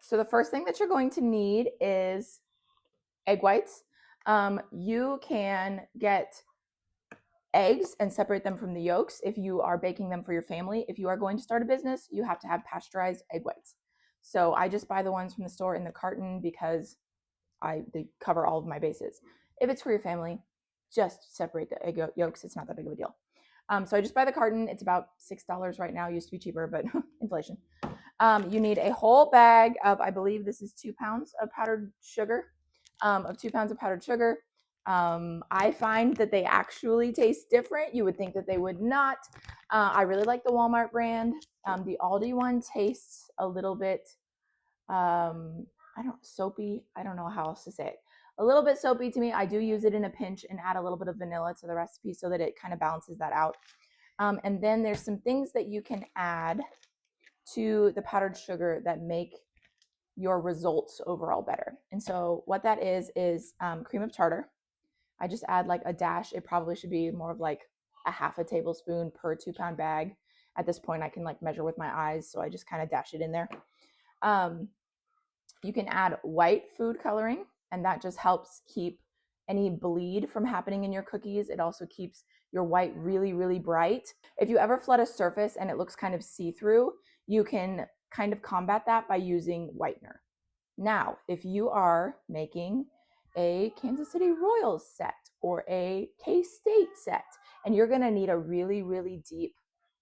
So the first thing that you're going to need is egg whites. You can get eggs and separate them from the yolks if you are baking them for your family. If you are going to start a business, you have to have pasteurized egg whites. So I just buy the ones from the store in the carton because they cover all of my bases. If it's for your family, just separate the egg yolks. It's not that big of a deal. So I just buy the carton. It's about $6 right now. It used to be cheaper, but inflation. You need a whole bag of, I believe this is 2 pounds of powdered sugar, I find that they actually taste different. You would think that they would not. I really like the Walmart brand. The Aldi one tastes a little bit, soapy. I don't know how else to say it. A little bit soapy to me. I do use it in a pinch and add a little bit of vanilla to the recipe so that it kind of balances that out. And then there's some things that you can add to the powdered sugar that make your results overall better. And so what that is cream of tartar. I just add like a dash. It probably should be more of like a half a tablespoon per 2-pound bag. At this point, I can like measure with my eyes, so I just kind of dash it in there. You can add white food coloring, and that just helps keep any bleed from happening in your cookies. It also keeps your white really, really bright. If you ever flood a surface and it looks kind of see-through, you can kind of combat that by using whitener. Now, if you are making a Kansas City Royals set or a K-State set, and you're gonna need a really, really deep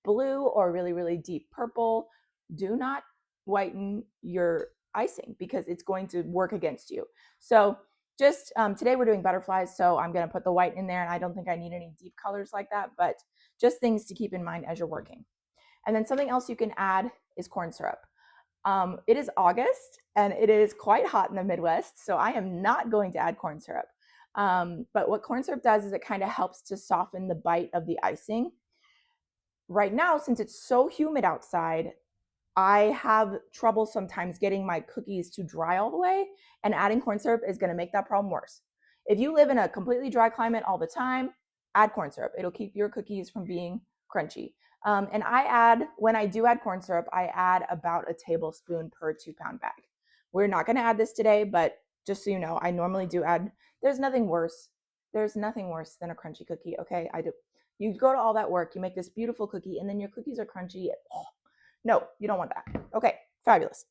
blue or really, really deep purple, do not whiten your icing because it's going to work against you. So just today we're doing butterflies, so I'm going to put the white in there, and I don't think I need any deep colors like that, but just things to keep in mind as you're working. And then something else you can add is corn syrup. It is August and it is quite hot in the Midwest, so I am not going to add corn syrup. But what corn syrup does is it kind of helps to soften the bite of the icing. Right now, since it's so humid outside, I have trouble sometimes getting my cookies to dry all the way, and adding corn syrup is going to make that problem worse. If you live in a completely dry climate all the time, add corn syrup. It'll keep your cookies from being crunchy. And when I do add corn syrup, I add about a tablespoon per 2-pound bag. We're not going to add this today, but just so you know, I normally do add. There's nothing worse. There's nothing worse than a crunchy cookie. Okay, you go to all that work, you make this beautiful cookie, and then your cookies are crunchy. Oh, no, you don't want that. Okay, fabulous.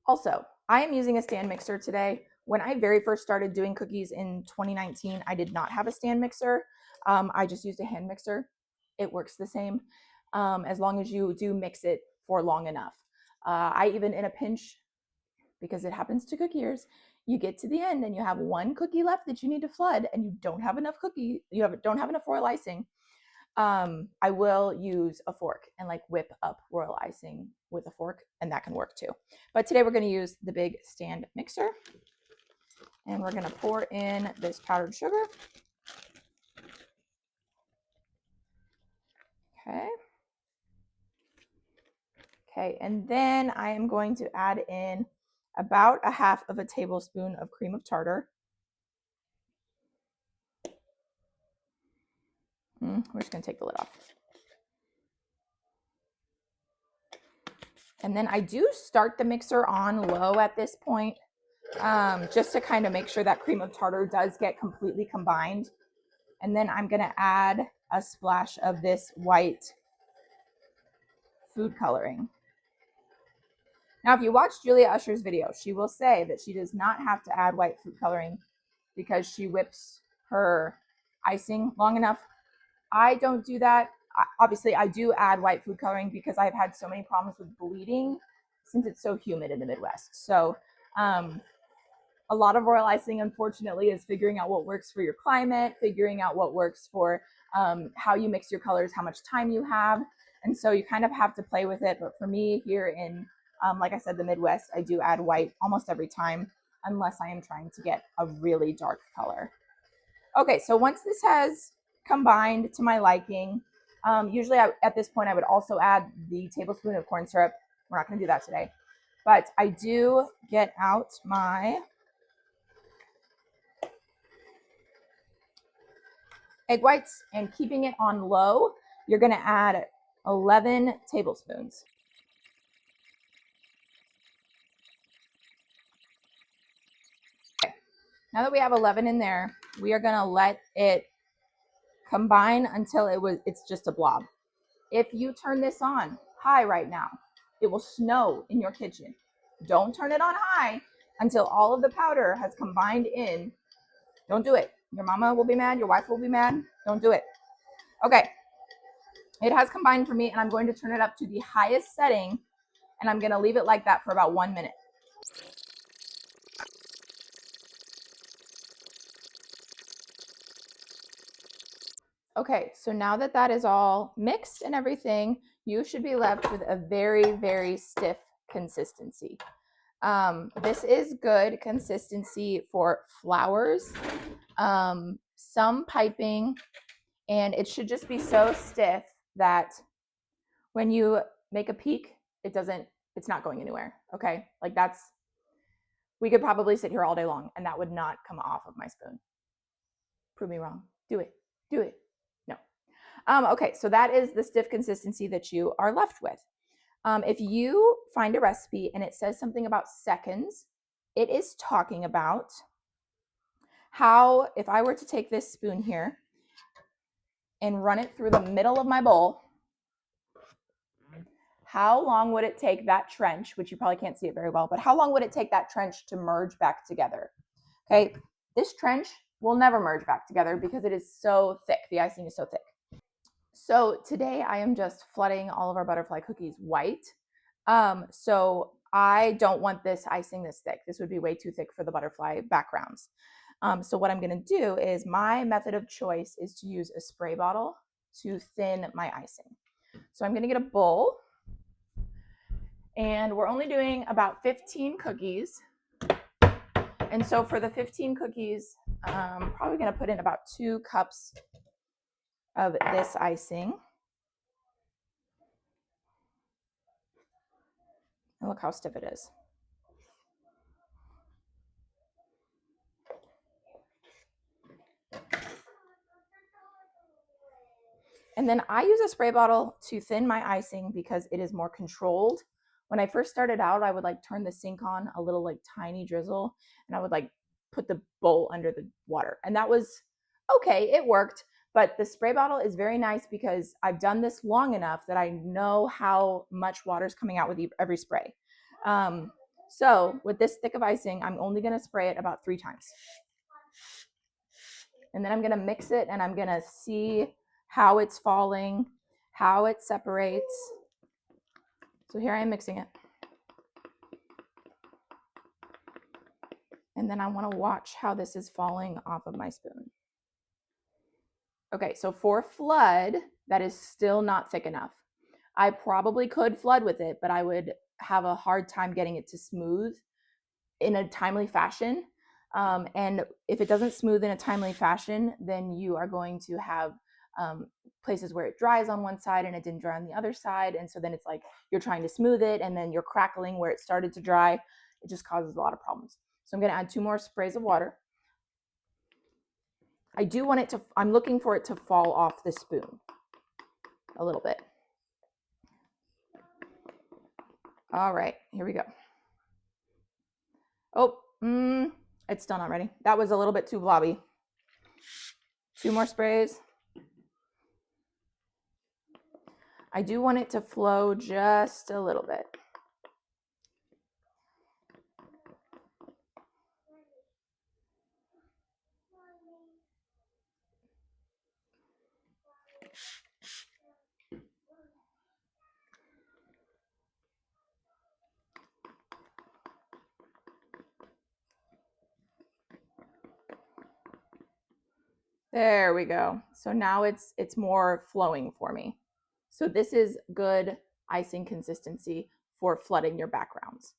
Also, I am using a stand mixer today. When I very first started doing cookies in 2019, I did not have a stand mixer. I just used a hand mixer. It works the same as long as you do mix it for long enough. I even in a pinch, because it happens to cookie ears, you get to the end and you have one cookie left that you need to flood, and you don't have enough don't have enough royal icing. I will use a fork and like whip up royal icing with a fork, and that can work too. But today we're going to use the big stand mixer, and we're going to pour in this powdered sugar. Okay. Okay, and then I am going to add in about a half of a tablespoon of cream of tartar. We're just going to take the lid off. And then I do start the mixer on low at this point, just to kind of make sure that cream of tartar does get completely combined. And then I'm going to add a splash of this white food coloring. Now, if you watch Julia Usher's video, she will say that she does not have to add white food coloring because she whips her icing long enough. I don't do that. Obviously, I do add white food coloring because I've had so many problems with bleeding since it's so humid in the Midwest. So a lot of royal icing, unfortunately, is figuring out what works for your climate, figuring out what works for how you mix your colors, how much time you have. And so you kind of have to play with it. But for me here in, like I said, the Midwest, I do add white almost every time, unless I am trying to get a really dark color. Okay, so once this has combined to my liking, usually at this point I would also add the tablespoon of corn syrup. We're not going to do that today. But I do get out my egg whites, and keeping it on low, you're going to add 11 tablespoons. Now that we have 11 in there, we are gonna let it combine until it's just a blob. If you turn this on high right now, it will snow in your kitchen. Don't turn it on high until all of the powder has combined in. Don't do it. Your mama will be mad. Your wife will be mad. Don't do it. Okay. It has combined for me, and I'm going to turn it up to the highest setting, and I'm going to leave it like that for about 1 minute. Okay, so now that that is all mixed and everything, you should be left with a very, very stiff consistency. This is good consistency for flours, some piping, and it should just be so stiff that when you make a peak, it's not going anywhere. Okay, like we could probably sit here all day long and that would not come off of my spoon. Prove me wrong. Do it. No. Okay, so that is the stiff consistency that you are left with. If you find a recipe and it says something about seconds, it is talking about how, if I were to take this spoon here and run it through the middle of my bowl, how long would it take that trench, which you probably can't see it very well, but how long would it take that trench to merge back together? Okay, this trench will never merge back together because it is so thick. The icing is so thick. So today I am just flooding all of our butterfly cookies white. So I don't want this icing this thick. This would be way too thick for the butterfly backgrounds. So what I'm gonna do is, my method of choice is to use a spray bottle to thin my icing. So I'm gonna get a bowl, and we're only doing about 15 cookies. And so for the 15 cookies, I'm probably gonna put in about 2 cups of this icing. And look how stiff it is. And then I use a spray bottle to thin my icing because it is more controlled. When I first started out, I would like turn the sink on a little like tiny drizzle, and I would like put the bowl under the water. And that was okay, it worked. But the spray bottle is very nice because I've done this long enough that I know how much water is coming out with every spray. So with this thick of icing, I'm only gonna spray it about 3 times. And then I'm gonna mix it, and I'm gonna see how it's falling, how it separates. So here I am mixing it. And then I want to watch how this is falling off of my spoon. Okay, so for flood, that is still not thick enough. I probably could flood with it, but I would have a hard time getting it to smooth in a timely fashion. And if it doesn't smooth in a timely fashion, then you are going to have places where it dries on one side and it didn't dry on the other side. And so then it's like you're trying to smooth it and then you're crackling where it started to dry. It just causes a lot of problems. So I'm going to add 2 more sprays of water. I'm looking for it to fall off the spoon a little bit. All right, here we go. Oh, it's done already. That was a little bit too blobby. 2 more sprays. I do want it to flow just a little bit. There we go. So now it's more flowing for me. So this is good icing consistency for flooding your backgrounds.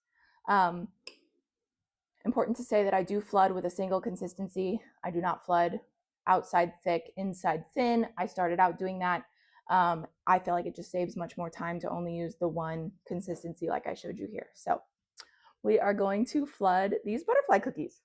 Important to say that I do flood with a single consistency. I do not flood outside thick, inside thin. I started out doing that. I feel like it just saves much more time to only use the one consistency like I showed you here. So we are going to flood these butterfly cookies.